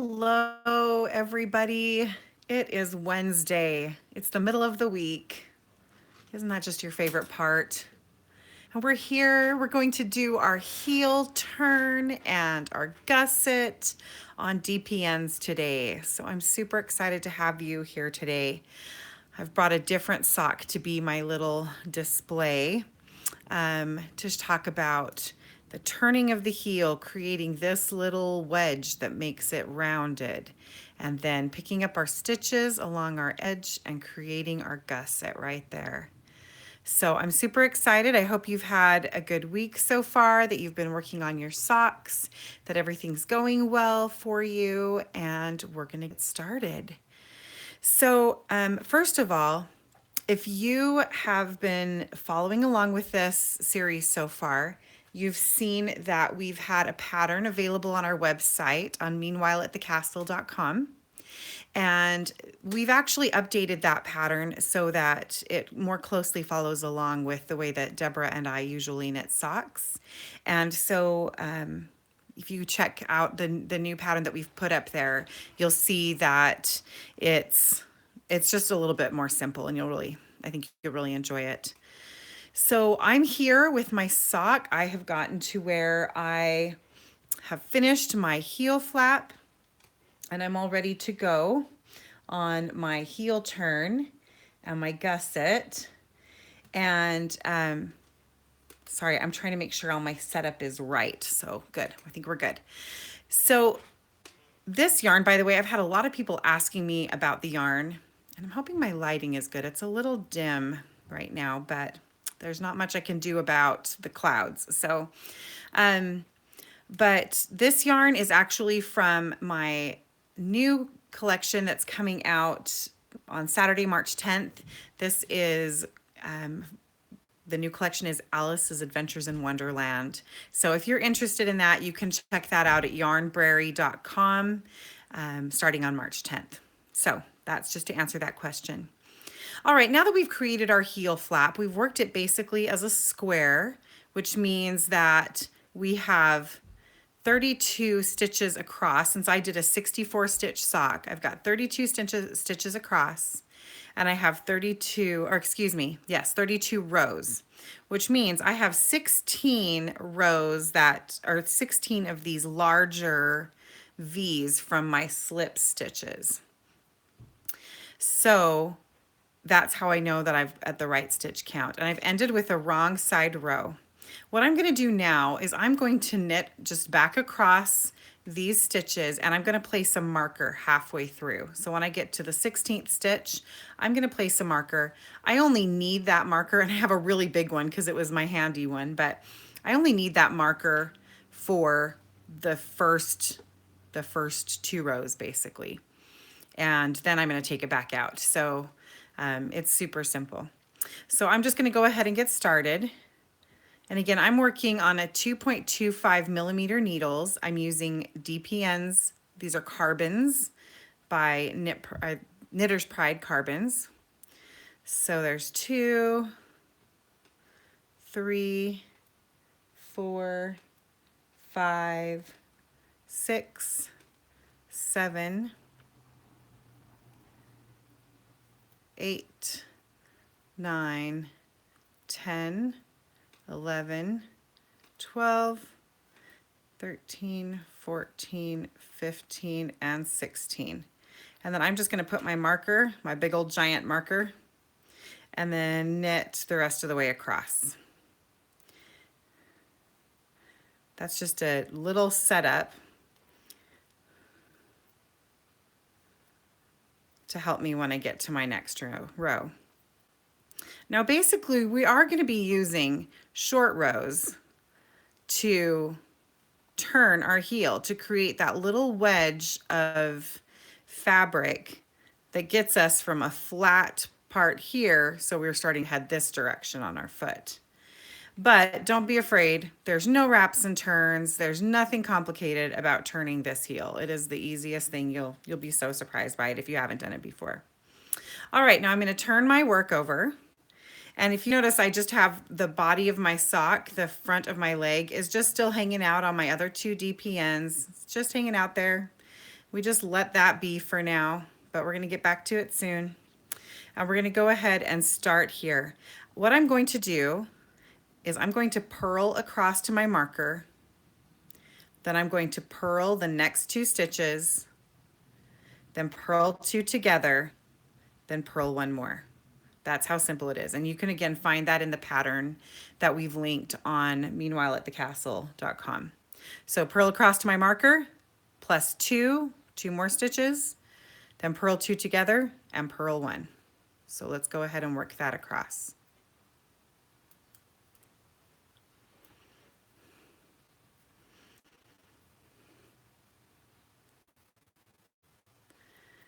Hello, everybody. It is Wednesday. It's the middle of the week. Isn't that just your favorite part? And we're here. We're going to do our heel turn and our gusset on DPNs today. So I'm super excited to have you here today. I've brought a different sock to be my little display to talk about the turning of the heel, creating this little wedge that makes it rounded, and then picking up our stitches along our edge and creating our gusset right there. So I'm super excited. I hope you've had a good week so far, that you've been working on your socks, that everything's going well for you, and we're gonna get started. So first of all, if you have been following along with this series so far, you've seen that we've had a pattern available on our website on meanwhileatthecastle.com. And we've actually updated that pattern so that it more closely follows along with the way that Deborah and I usually knit socks. And so if you check out the new pattern that we've put up there, you'll see that it's just a little bit more simple, and I think you'll really enjoy it. So I'm here with my sock. I have gotten to where I have finished my heel flap, and I'm all ready to go on my heel turn and my gusset. And sorry, I'm trying to make sure all my setup is right. So good, I think we're good. So this yarn, by the way, I've had a lot of people asking me about the yarn, and I'm hoping my lighting is good. It's a little dim right now, but there's not much I can do about the clouds. So, but this yarn is actually from my new collection that's coming out on Saturday, March 10th. This is, the new collection is Alice's Adventures in Wonderland. So if you're interested in that, you can check that out at yarnbrary.com starting on March 10th. So that's just to answer that question. All right, now that we've created our heel flap, we've worked it basically as a square, which means that we have 32 stitches across. Since I did a 64 stitch sock, I've got 32 stitches across, and I have 32 rows, which means I have 16 rows that are 16 of these larger V's from my slip stitches. So that's how I know that I've at the right stitch count, and I've ended with a wrong side row. What I'm going to do now is I'm going to knit just back across these stitches, and I'm going to place a marker halfway through. So when I get to the 16th stitch, I'm going to place a marker. I only need that marker, and I have a really big one because it was my handy one, but I only need that marker for the first two rows basically. And then I'm going to take it back out. So it's super simple. So I'm just going to go ahead and get started. And again, I'm working on a 2.25 millimeter needles. I'm using DPNs. These are carbons by Knitter's Pride carbons. So there's 2, 3, 4, 5, 6, 7, 8, 9, 10, 11, 12, 13, 14, 15, and 16. And then I'm just going to put my marker, my big old giant marker, and then knit the rest of the way across. That's just a little setup to help me when I get to my next row. Now basically we are going to be using short rows to turn our heel to create that little wedge of fabric that gets us from a flat part here, so we're starting to head this direction on our foot. But don't be afraid, there's no wraps and turns, there's nothing complicated about turning this heel. It is the easiest thing. You'll be so surprised by it if you haven't done it before. All right, now I'm going to turn my work over. And if you notice, I just have the body of my sock, the front of my leg is just still hanging out on my other two DPNs. It's just hanging out there. We just let that be for now, but we're going to get back to it soon. And we're going to go ahead and start here. What I'm going to do is I'm going to purl across to my marker. Then I'm going to purl the next 2 stitches, then purl 2 together, then purl 1 more. That's how simple it is. And you can again find that in the pattern that we've linked on meanwhileatthecastle.com. So purl across to my marker, plus 2 more stitches, then purl 2 together and purl 1. So let's go ahead and work that across.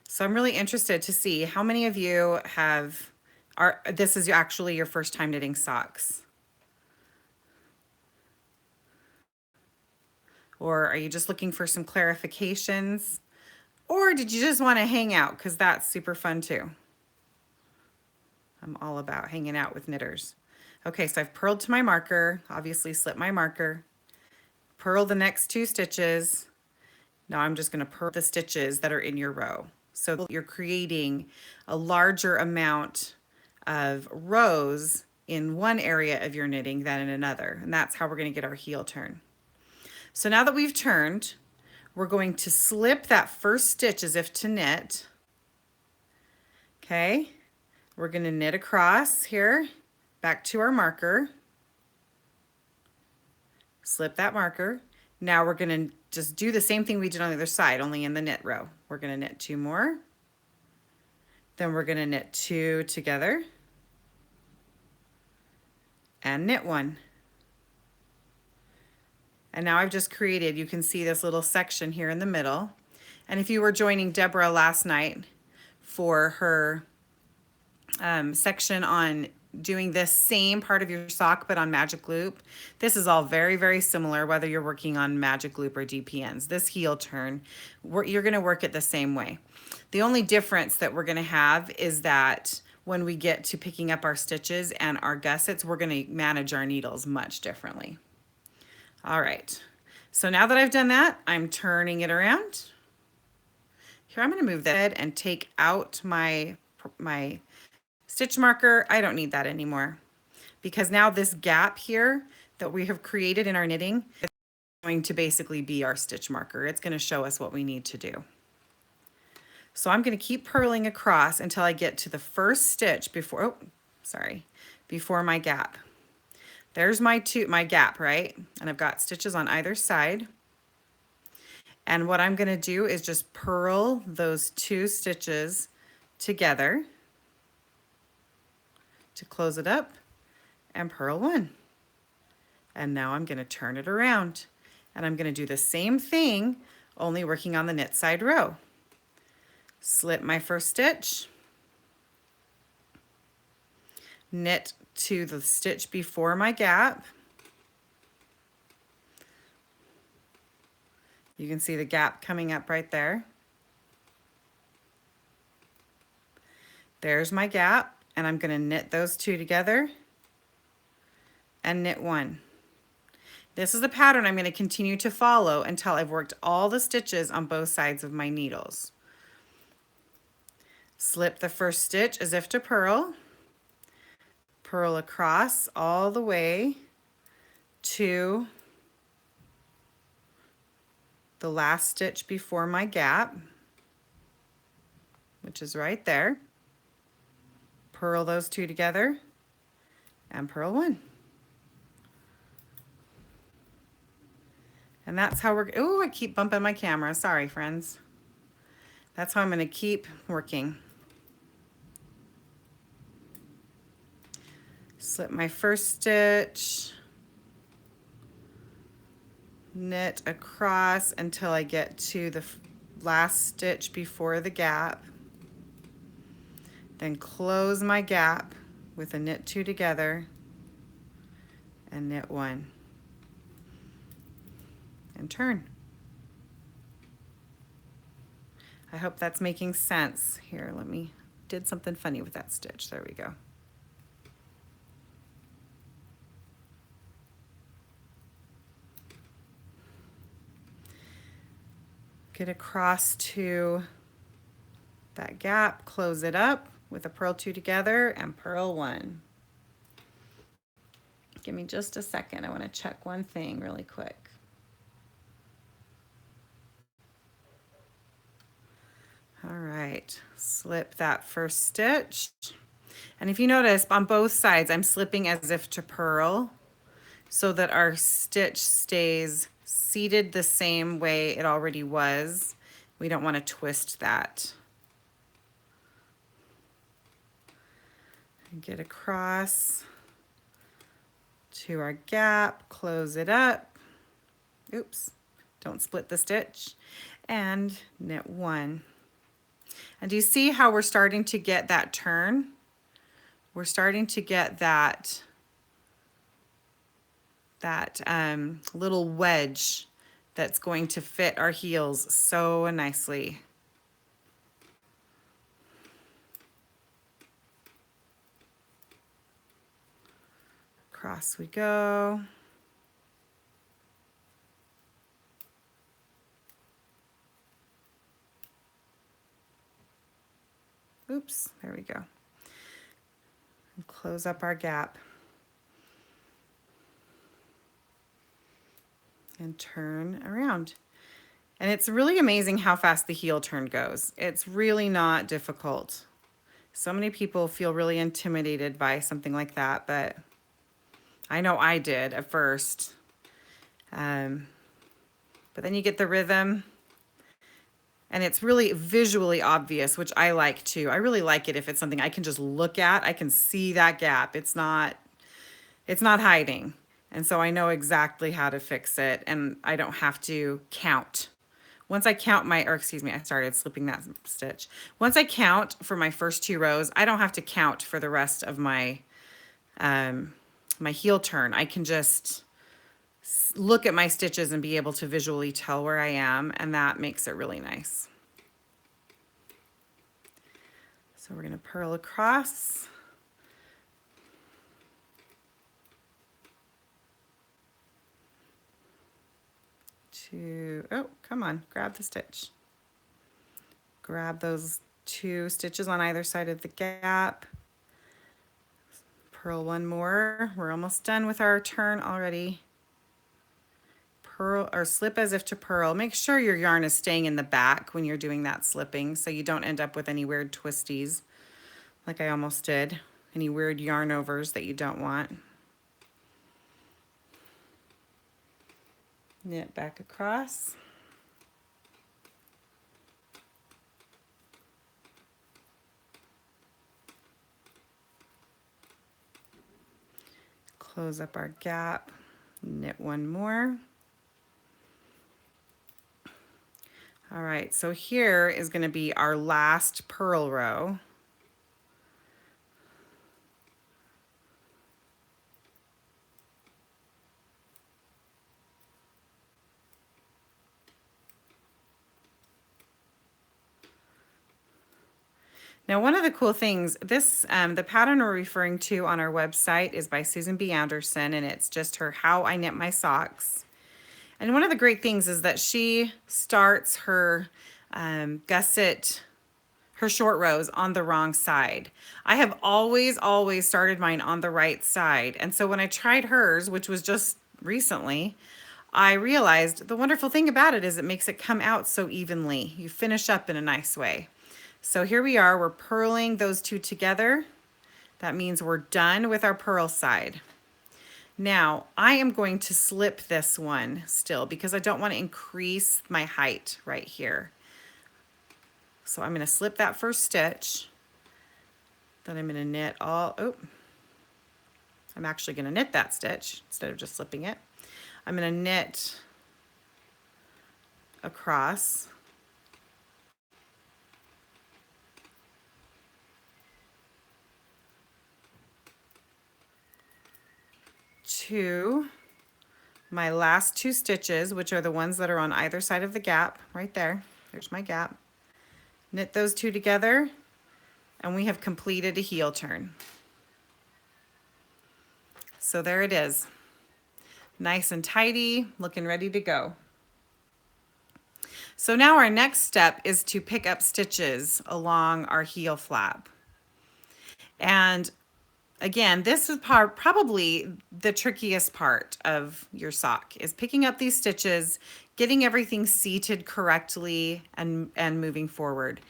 So I'm really interested to see how many of you this is actually your first time knitting socks. Or are you just looking for some clarifications? Or did you just want to hang out? Because that's super fun too. I'm all about hanging out with knitters. Okay, so I've purled to my marker, obviously slip my marker, purl the next 2 stitches. Now I'm just going to purl the stitches that are in your row. So you're creating a larger amount of rows in one area of your knitting than in another. And that's how we're going to get our heel turn. So now that we've turned, we're going to slip that first stitch as if to knit. Okay, we're going to knit across here, back to our marker. Slip that marker. Now we're going to just do the same thing we did on the other side, only in the knit row. We're going to knit 2 more. Then we're going to knit 2 together and knit 1. And now I've just created, you can see this little section here in the middle. And if you were joining Deborah last night for her section on doing this same part of your sock but on magic loop, this is all very, very similar whether you're working on magic loop or DPNs. This heel turn, you're going to work it the same way. The only difference that we're going to have is that when we get to picking up our stitches and our gussets, we're going to manage our needles much differently. All right, so now that I've done that, I'm turning it around. Here I'm going to move that and take out my stitch marker. I don't need that anymore because now this gap here that we have created in our knitting is going to basically be our stitch marker. It's going to show us what we need to do. So I'm going to keep purling across until I get to the first stitch before my gap. There's my gap, right? And I've got stitches on either side. And what I'm going to do is just purl those 2 stitches together to close it up and purl 1. And now I'm going to turn it around and I'm going to do the same thing, only working on the knit side row. Slip my first stitch, knit to the stitch before my gap. You can see the gap coming up right there. There's my gap, and I'm going to knit those 2 together and knit 1. This is the pattern I'm going to continue to follow until I've worked all the stitches on both sides of my needles. Slip the first stitch as if to purl. Purl across all the way to the last stitch before my gap, which is right there. Purl those 2 together and purl 1. And that's how I keep bumping my camera. Sorry, friends. That's how I'm going to keep working. Slip my first stitch, knit across until I get to the last stitch before the gap, then close my gap with a knit 2 together and knit 1 and turn. I hope that's making sense. Here, did something funny with that stitch. There we go. Get across to that gap, close it up with a purl 2 together and purl 1. Give me just a second. I want to check one thing really quick. All right, slip that first stitch. And if you notice, on both sides, I'm slipping as if to purl so that our stitch stays seated the same way it already was. We don't want to twist that. Get across to our gap, close it up. Oops, don't split the stitch, and knit 1. And do you see how we're starting to get that turn? We're starting to get that little wedge that's going to fit our heels so nicely. Across we go. Oops, there we go. And close up our gap. And turn around. And it's really amazing how fast the heel turn goes. It's really not difficult. So many people feel really intimidated by something like that, but I know I did at first. But then you get the rhythm, and it's really visually obvious, which I like too. I really like it if it's something I can just look at. I can see that gap. It's not hiding. And so I know exactly how to fix it, and I don't have to count. Once I count I started slipping that stitch. Once I count for my first 2 rows, I don't have to count for the rest of my my heel turn. I can just look at my stitches and be able to visually tell where I am, and that makes it really nice. So we're going to purl across. Oh, come on, grab the stitch. Grab those 2 stitches on either side of the gap. Purl 1 more. We're almost done with our turn already. Purl or slip as if to purl. Make sure your yarn is staying in the back when you're doing that slipping so you don't end up with any weird twisties like I almost did. Any weird yarn overs that you don't want. Knit back across. Close up our gap, knit 1 more. All right, so here is going to be our last purl row. Now, one of the cool things, this the pattern we're referring to on our website is by Susan B. Anderson, and it's just her How I Knit My Socks. And one of the great things is that she starts her gusset, her short rows on the wrong side. I have always started mine on the right side. And so when I tried hers, which was just recently, I realized the wonderful thing about it is it makes it come out so evenly. You finish up in a nice way. So here we are, we're purling those 2 together. That means we're done with our purl side. Now, I am going to slip this one still because I don't want to increase my height right here. So I'm going to slip that first stitch. Then I'm going to knit I'm actually going to knit that stitch instead of just slipping it. I'm going to knit across. To my last 2 stitches, which are the ones that are on either side of the gap, right there. There's my gap. Knit those 2 together, and we have completed a heel turn. So there it is. Nice and tidy, looking ready to go. So now our next step is to pick up stitches along our heel flap. And again, this is probably the trickiest part of your sock is picking up these stitches, getting everything seated correctly and moving forward.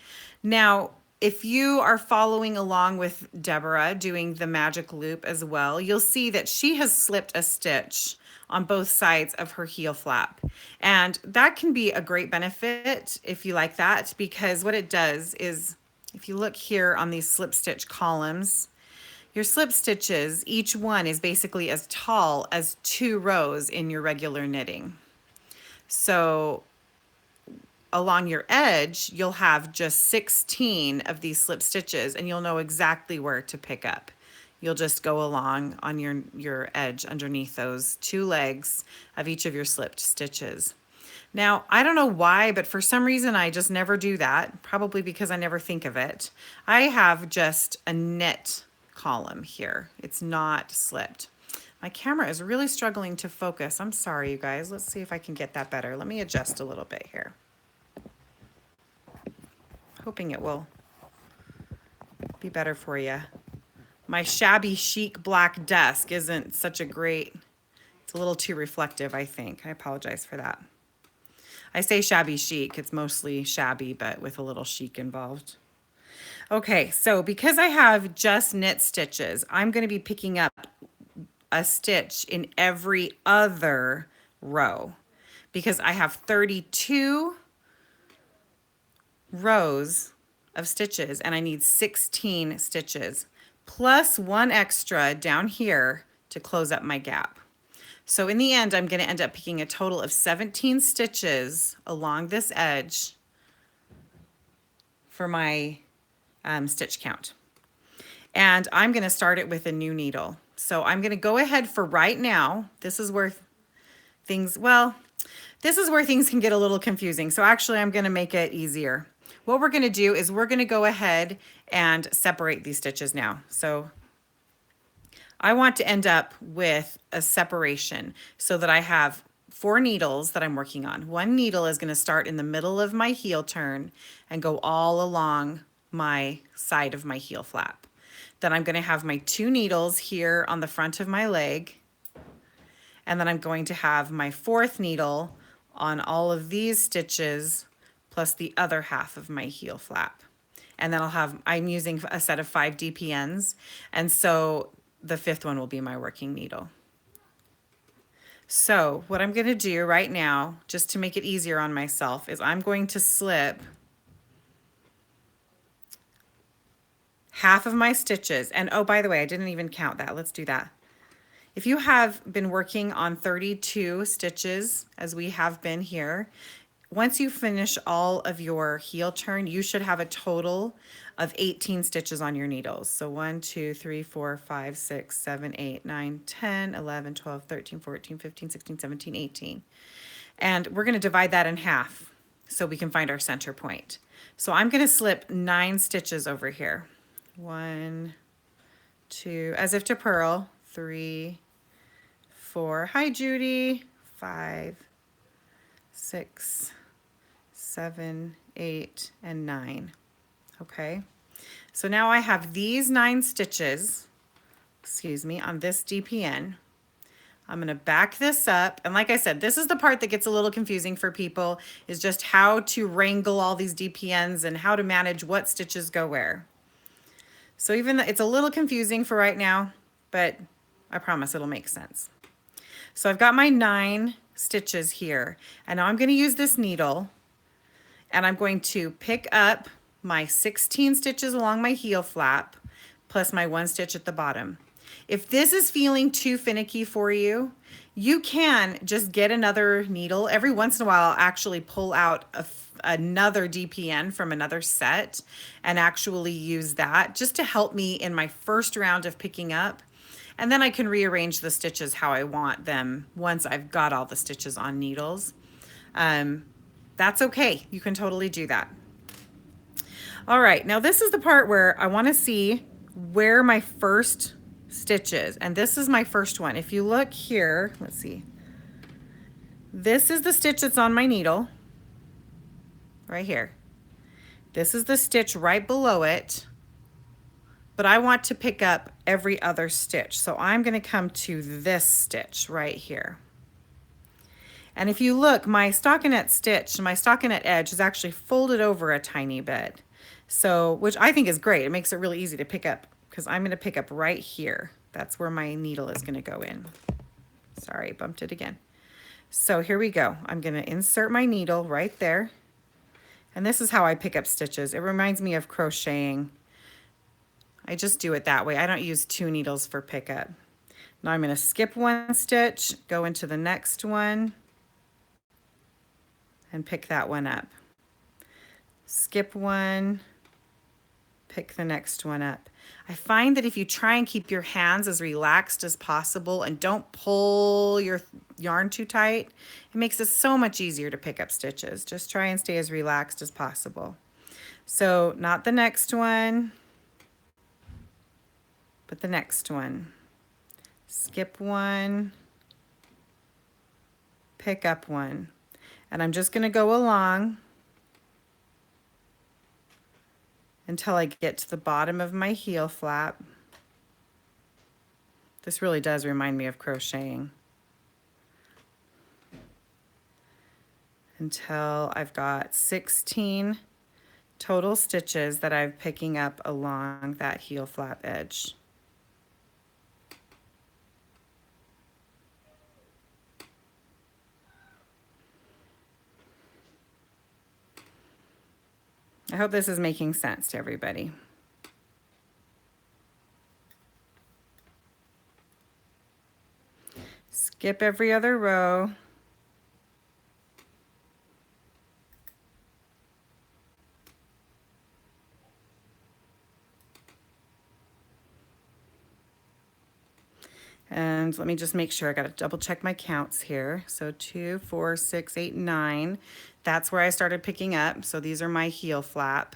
Now, if you are following along with Deborah doing the magic loop as well, you'll see that she has slipped a stitch on both sides of her heel flap. And that can be a great benefit if you like that, because what it does is, if you look here on these slip stitch columns, your slip stitches, each one is basically as tall as 2 rows in your regular knitting. So along your edge, you'll have just 16 of these slip stitches, and you'll know exactly where to pick up. You'll just go along on your edge underneath those 2 legs of each of your slipped stitches. Now, I don't know why, but for some reason I just never do that, probably because I never think of it. I have just a knit column here. It's not slipped. My camera is really struggling to focus. I'm sorry, you guys. Let's see if I can get that better. Let me adjust a little bit here. Hoping it will be better for you. My shabby chic black desk isn't such a great, it's a little too reflective, I think. I apologize for that. I say shabby chic, it's mostly shabby, but with a little chic involved. Okay, so because I have just knit stitches, I'm going to be picking up a stitch in every other row because I have 32 rows of stitches and I need 16 stitches plus 1 extra down here to close up my gap. So in the end, I'm going to end up picking a total of 17 stitches along this edge for my stitch count. And I'm going to start it with a new needle. So I'm going to go ahead for right now. This is where things, this is where things can get a little confusing. So actually I'm going to make it easier. What we're going to do is we're going to go ahead and separate these stitches now. So I want to end up with a separation so that I have 4 needles that I'm working on. 1 needle is going to start in the middle of my heel turn and go all along my side of my heel flap. Then I'm going to have my 2 needles here on the front of my leg. And then I'm going to have my 4th needle on all of these stitches plus the other half of my heel flap. And then I'm using a set of 5 DPNs. And so the 5th one will be my working needle. So what I'm going to do right now, just to make it easier on myself, is I'm going to slip half of my stitches. And oh, by the way, I didn't even count that. Let's do that. If you have been working on 32 stitches, as we have been here, once you finish all of your heel turn, you should have a total of 18 stitches on your needles. So 1, 2, 3, 4, 5, 6, 7, 8, 9, 10, 11, 12, 13, 14, 15, 16, 17, 18. And we're going to divide that in half so we can find our center point. So I'm going to slip 9 stitches over here. 1, 2, as if to purl, 3, 4, hi Judy, 5, 6, 7, 8, and 9. Okay, so now I have these 9 stitches, on this DPN. I'm going to back this up, and like I said, this is the part that gets a little confusing for people, is just how to wrangle all these DPNs and how to manage what stitches go where. So even though it's a little confusing for right now, but I promise it'll make sense. So I've got my 9 stitches here, and now I'm going to use this needle, and I'm going to pick up my 16 stitches along my heel flap plus my 1 stitch at the bottom. If this is feeling too finicky for you, you can just get another needle. Every once in a while, I'll actually pull out another DPN from another set and actually use that just to help me in my first round of picking up. And then I can rearrange the stitches how I want them once I've got all the stitches on needles. That's okay. You can totally do that. All right, now this is the part where I want to see where my first stitch is. And this is my first one. If you look here, let's see. This is the stitch that's on my needle. right here. This is the stitch right below it, but I want to pick up every other stitch. So I'm going to come to this stitch right here. And if you look, my stockinette stitch, my stockinette edge is actually folded over a tiny bit. So, which I think is great. It makes it really easy to pick up because I'm going to pick up right here. That's where my needle is going to go in. Sorry, bumped it again. So here we go. I'm going to insert my needle right there. And this is how I pick up stitches. It reminds me of crocheting. I just do it that way. I don't use 2 needles for pickup. Now I'm going to skip 1 stitch, go into the next one, and pick that one up. Skip 1, pick the next one up. I find that if you try and keep your hands as relaxed as possible and don't pull your yarn too tight, it makes it so much easier to pick up stitches. Just try and stay as relaxed as possible. So not the next one, but the next one. Skip 1, pick up 1. And I'm just going to go along until I get to the bottom of my heel flap. This really does remind me of crocheting. Until I've got 16 total stitches that I'm picking up along that heel flap edge. I hope this is making sense to everybody. Skip every other row. And let me just make sure, I got to double check my counts here. So 2, 4, 6, 8, 9. That's where I started picking up. So these are my heel flap,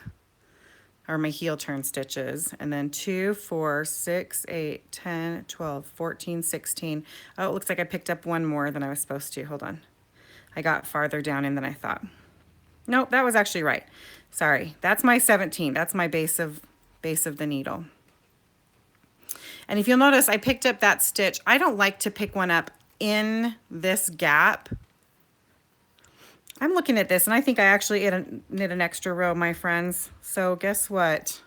or my heel turn stitches. And then 2, 4, 6, 8, 10, 12, 14, 16. Oh, it looks like I picked up 1 more than I was supposed to. Hold on. I got farther down in than I thought. Nope, that was actually right. Sorry, that's my 17. That's my base of the needle. And if you'll notice, I picked up that stitch. I don't like to pick one up in this gap. I'm looking at this and I think I actually knit an extra row, my friends. So guess what?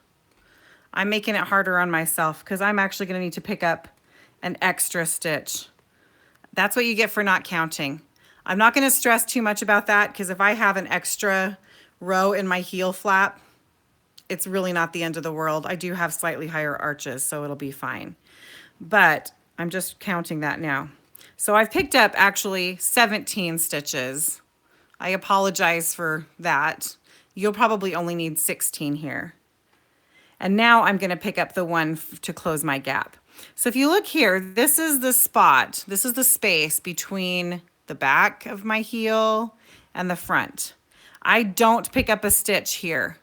I'm making it harder on myself because I'm actually going to need to pick up an extra stitch. That's what you get for not counting. I'm not going to stress too much about that because if I have an extra row in my heel flap, it's really not the end of the world. I do have slightly higher arches, so it'll be fine. But I'm just counting that now. So I've picked up actually 17 stitches. I apologize for that. You'll probably only need 16 here. And now I'm going to pick up the one to close my gap. So if you look here, this is the spot. This is the space between the back of my heel and the front. I don't pick up a stitch here.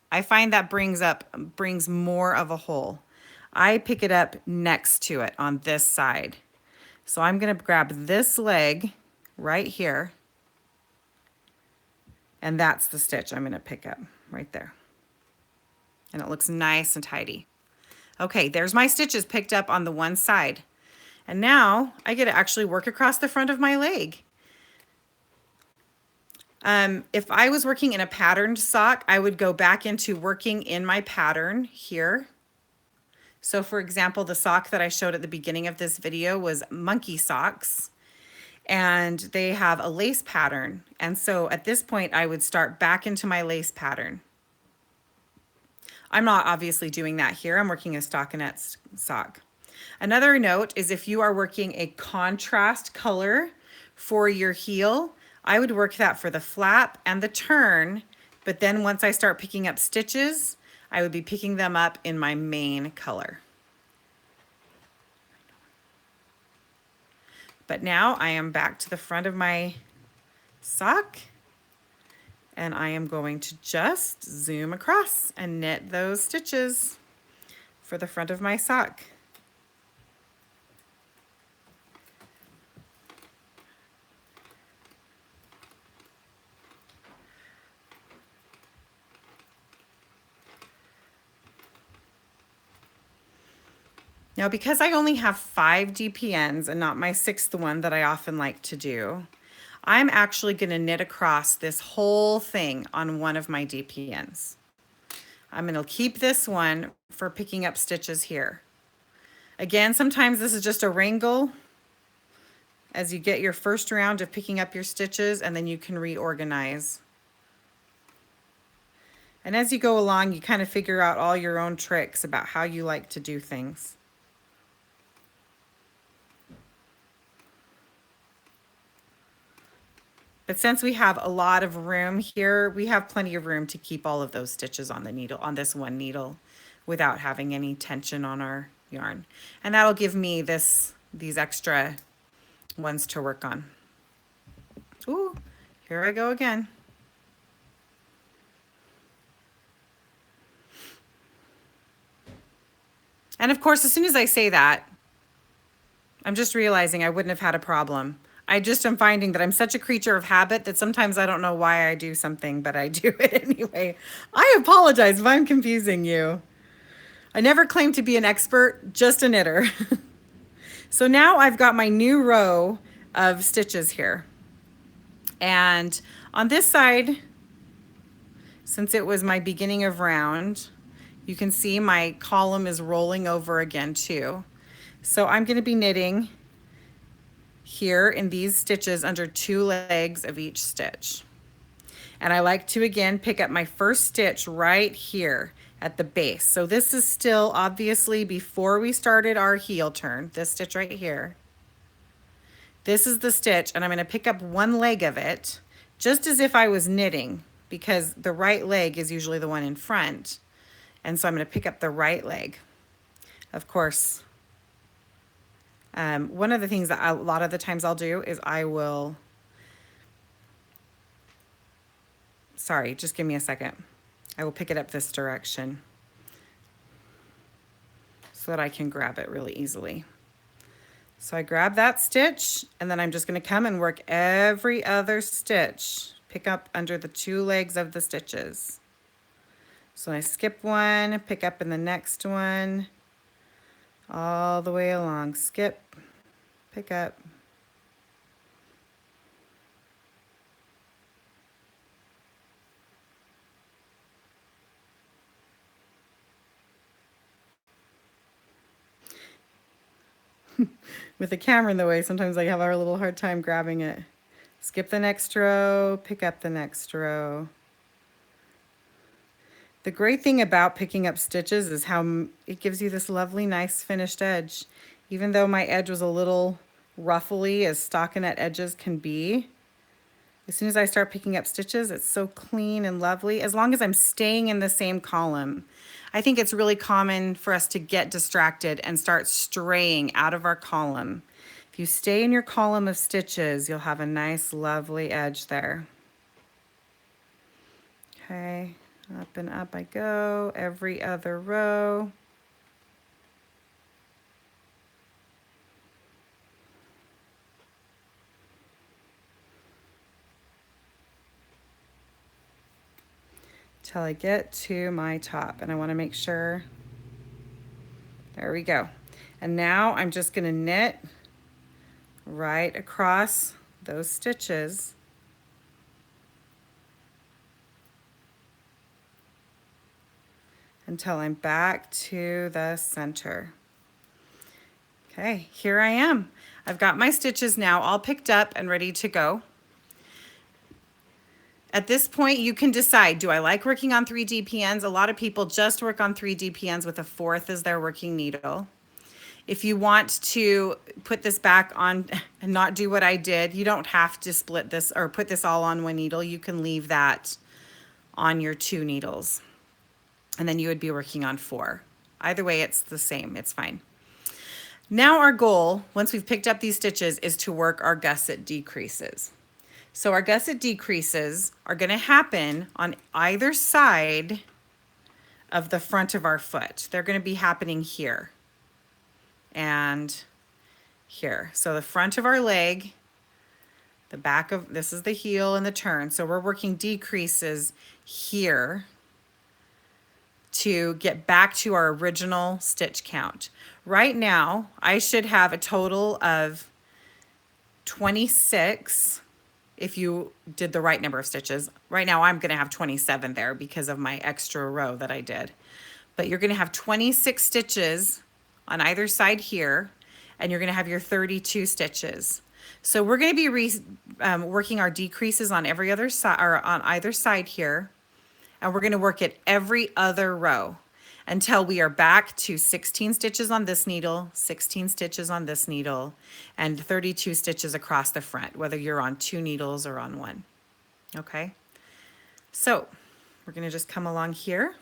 I find that brings more of a hole. I pick it up next to it on this side. So I'm going to grab this leg right here, and that's the stitch I'm going to pick up right there. And it looks nice and tidy. Okay, there's my stitches picked up on the one side. And now I get to actually work across the front of my leg. If I was working in a patterned sock, I would go back into working in my pattern here. So for example, the sock that I showed at the beginning of this video was monkey socks, and they have a lace pattern. And so at this point, I would start back into my lace pattern. I'm not obviously doing that here. I'm working a stockinette sock. Another note is if you are working a contrast color for your heel, I would work that for the flap and the turn, but then once I start picking up stitches, I would be picking them up in my main color. But now I am back to the front of my sock, and I am going to just zoom across and knit those stitches for the front of my sock. Now, because I only have 5 DPNs and not my 6th one that I often like to do, I'm actually going to knit across this whole thing on one of my DPNs. I'm going to keep this one for picking up stitches here. Again, sometimes this is just a wrangle as you get your first round of picking up your stitches, and then you can reorganize. And as you go along, you kind of figure out all your own tricks about how you like to do things. But since we have a lot of room here, we have plenty of room to keep all of those stitches on the needle, on this one needle, without having any tension on our yarn. And that'll give me these extra ones to work on. Ooh, here I go again. And of course, as soon as I say that, I'm just realizing I wouldn't have had a problem. I just am finding that I'm such a creature of habit that sometimes I don't know why I do something, but I do it anyway. I apologize if I'm confusing you. I never claimed to be an expert, just a knitter. So now I've got my new row of stitches here. And on this side, since it was my beginning of round, you can see my column is rolling over again too. So I'm going to be knitting here in these stitches under 2 legs of each stitch. And I like to again pick up my first stitch right here at the base. So this is still obviously before we started our heel turn, this stitch right here. This is the stitch, and I'm going to pick up one leg of it just as if I was knitting, because the right leg is usually the one in front. And so I'm going to pick up the right leg. Of course, one of the things that a lot of the times I'll do is I will, sorry, just give me a second. I will pick it up this direction so that I can grab it really easily. So I grab that stitch, and then I'm just going to come and work every other stitch. Pick up under the 2 legs of the stitches. So I skip one, pick up in the next one, all the way along. Skip, pick up. With the camera in the way, sometimes I have a little hard time grabbing it. Skip the next row, pick up the next row. The great thing about picking up stitches is how it gives you this lovely, nice finished edge. Even though my edge was a little ruffly, as stockinette edges can be, as soon as I start picking up stitches, it's so clean and lovely, as long as I'm staying in the same column. I think it's really common for us to get distracted and start straying out of our column. If you stay in your column of stitches, you'll have a nice, lovely edge there. Okay. Up and up I go, every other row. Till I get to my top, and I want to make sure, there we go. And now I'm just going to knit right across those stitches until I'm back to the center. Okay, here I am. I've got my stitches now all picked up and ready to go. At this point, you can decide, do I like working on 3 DPNs? A lot of people just work on 3 DPNs with a 4th as their working needle. If you want to put this back on and not do what I did, you don't have to split this or put this all on one needle. You can leave that on your 2 needles. And then you would be working on 4. Either way, it's the same, it's fine. Now our goal, once we've picked up these stitches, is to work our gusset decreases. So our gusset decreases are going to happen on either side of the front of our foot. They're going to be happening here and here. So the front of our leg, the back of, this is the heel and the turn. So we're working decreases here to get back to our original stitch count. Right now, I should have a total of 26 if you did the right number of stitches. Right now, I'm gonna have 27 there because of my extra row that I did. But you're gonna have 26 stitches on either side here, and you're gonna have your 32 stitches. So we're gonna be working our decreases on every other side, or on either side here, and we're gonna work it every other row until we are back to 16 stitches on this needle, 16 stitches on this needle, and 32 stitches across the front, whether you're on 2 needles or on 1, okay? So we're gonna just come along here,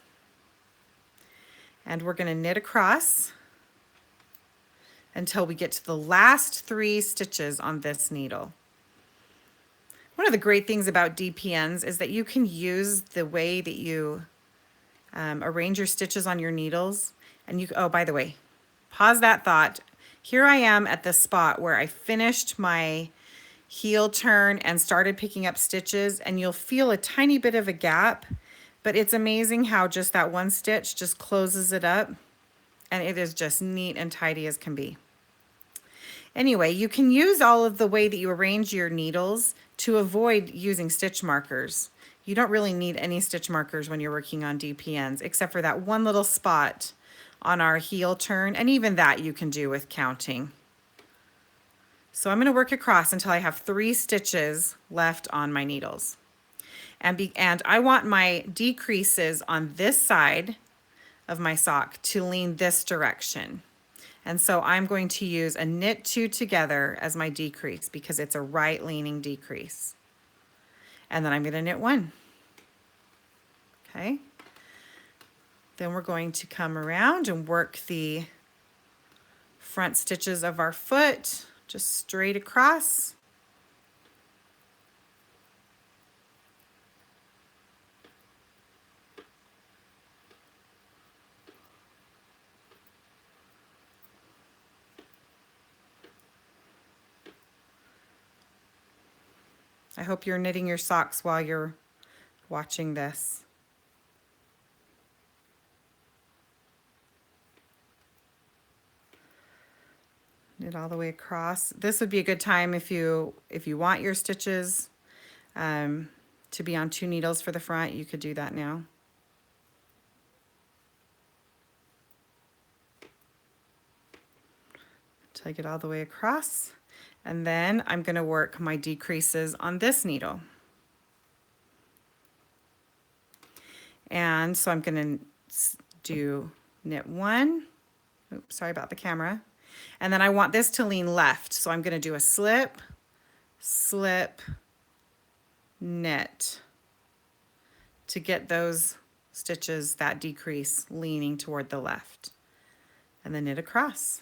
and we're gonna knit across until we get to the last 3 stitches on this needle. One of the great things about DPNs is that you can use the way that you arrange your stitches on your needles. And you, oh, by the way, pause that thought. Here I am at the spot where I finished my heel turn and started picking up stitches, and you'll feel a tiny bit of a gap, but it's amazing how just that one stitch just closes it up, and it is just neat and tidy as can be. Anyway, you can use all of the way that you arrange your needles to avoid using stitch markers. You don't really need any stitch markers when you're working on DPNs, except for that one little spot on our heel turn, and even that you can do with counting. So I'm going to work across until I have 3 stitches left on my needles. And I want my decreases on this side of my sock to lean this direction. And so I'm going to use a knit 2 together as my decrease because it's a right leaning decrease. And then I'm going to knit 1. Okay. Then we're going to come around and work the front stitches of our foot just straight across. I hope you're knitting your socks while you're watching this. Knit all the way across. This would be a good time if you want your stitches to be on 2 needles for the front. You could do that now. Until I get all the way across. And then I'm going to work my decreases on this needle. And so I'm going to do knit 1. Oops, sorry about the camera. And then I want this to lean left. So I'm going to do a slip, slip, knit to get those stitches, that decrease, leaning toward the left. And then knit across.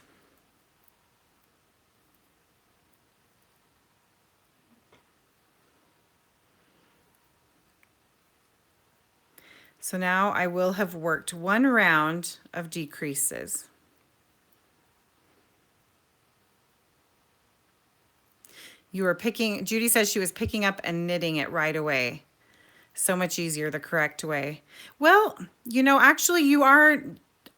So now I will have worked 1 round of decreases. You were picking, Judy says she was picking up and knitting it right away. So much easier the correct way. Well, you know, actually you are,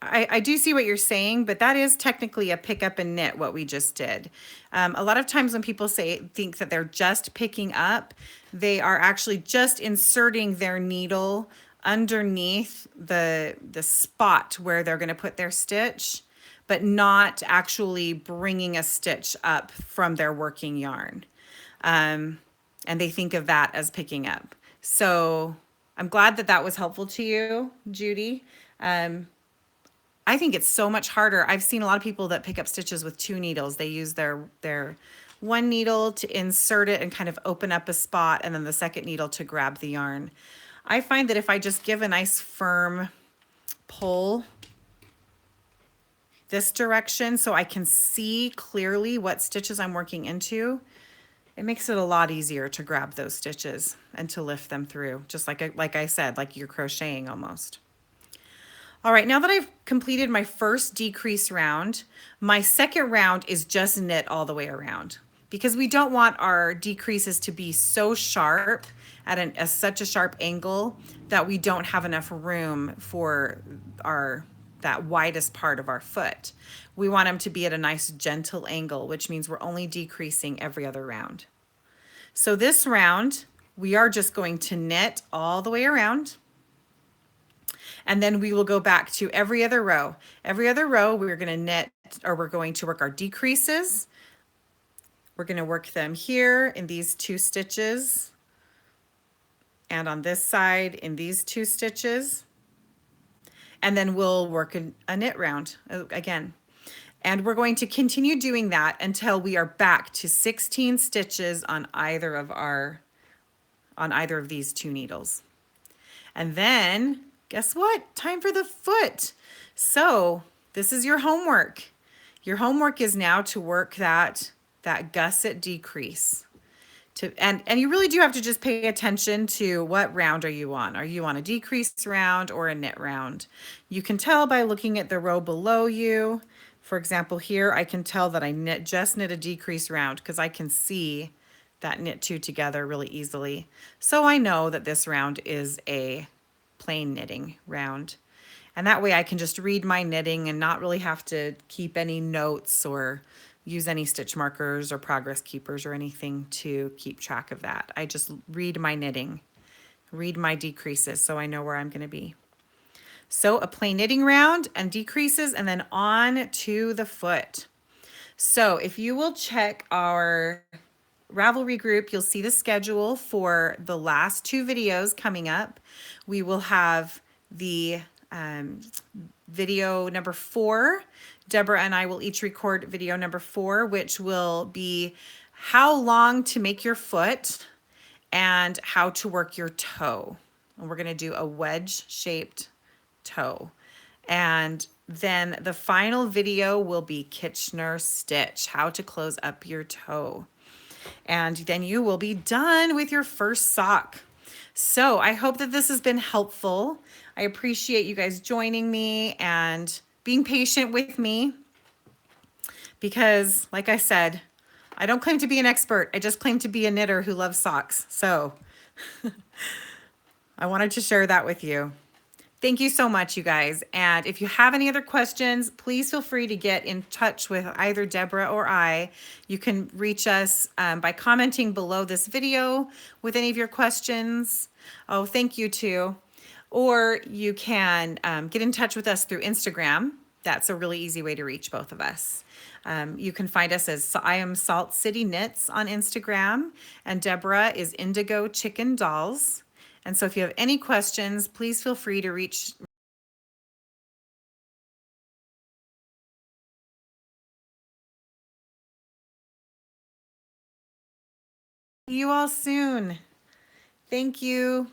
I do see what you're saying, but that is technically a pick up and knit, what we just did. A lot of times when people think that they're just picking up, they are actually just inserting their needle underneath the spot where they're going to put their stitch, but not actually bringing a stitch up from their working yarn. And they think of that as picking up. So I'm glad that that was helpful to you, Judy. I think it's so much harder. I've seen a lot of people that pick up stitches with 2 needles. They use their 1 needle to insert it and kind of open up a spot, and then the 2nd needle to grab the yarn. I find that if I just give a nice firm pull this direction so I can see clearly what stitches I'm working into, it makes it a lot easier to grab those stitches and to lift them through, just like I said, like you're crocheting almost. All right, now that I've completed my first decrease round, my second round is just knit all the way around. because we don't want our decreases to be so sharp at such a sharp angle that we don't have enough room for our that widest part of our foot. We want them to be at a nice gentle angle, which means we're only decreasing every other round. So this round, we are just going to knit all the way around. And then we will go back to every other row. Every other row, we're going to knit, or we're going to work our decreases. We're going to work them here in these 2 stitches, and on this side in these 2 stitches. And then we'll work a knit round again. And we're going to continue doing that until we are back to 16 stitches on either of these 2 needles. And then guess what? Time for the foot. So this is your homework. Your homework is now to work that gusset decrease. And you really do have to just pay attention to what round are you on. Are you on a decrease round or a knit round? You can tell by looking at the row below you. For example, here I can tell that I just knit a decrease round because I can see that knit 2 together really easily. So I know that this round is a plain knitting round. And that way I can just read my knitting and not really have to keep any notes or use any stitch markers or progress keepers or anything to keep track of that. I just read my knitting, read my decreases, so I know where I'm going to be. So a plain knitting round and decreases, and then on to the foot. So if you will check our Ravelry group, you'll see the schedule for the last 2 videos coming up. We will have the video number 4. Deborah and I will each record video number 4, which will be how long to make your foot and how to work your toe. And we're going to do a wedge-shaped toe. And then the final video will be Kitchener stitch, how to close up your toe. And then you will be done with your first sock. So I hope that this has been helpful. I appreciate you guys joining me and being patient with me because, like I said, I don't claim to be an expert. I just claim to be a knitter who loves socks. So I wanted to share that with you. Thank you so much, you guys. And if you have any other questions, please feel free to get in touch with either Deborah or I. You can reach us by commenting below this video with any of your questions. Oh, thank you too. Or you can get in touch with us through Instagram. That's a really easy way to reach both of us. You can find us as I am Salt City Knits on Instagram, and Deborah is Indigo Chicken Dolls. And so if you have any questions, please feel free to reach you all soon. Thank you.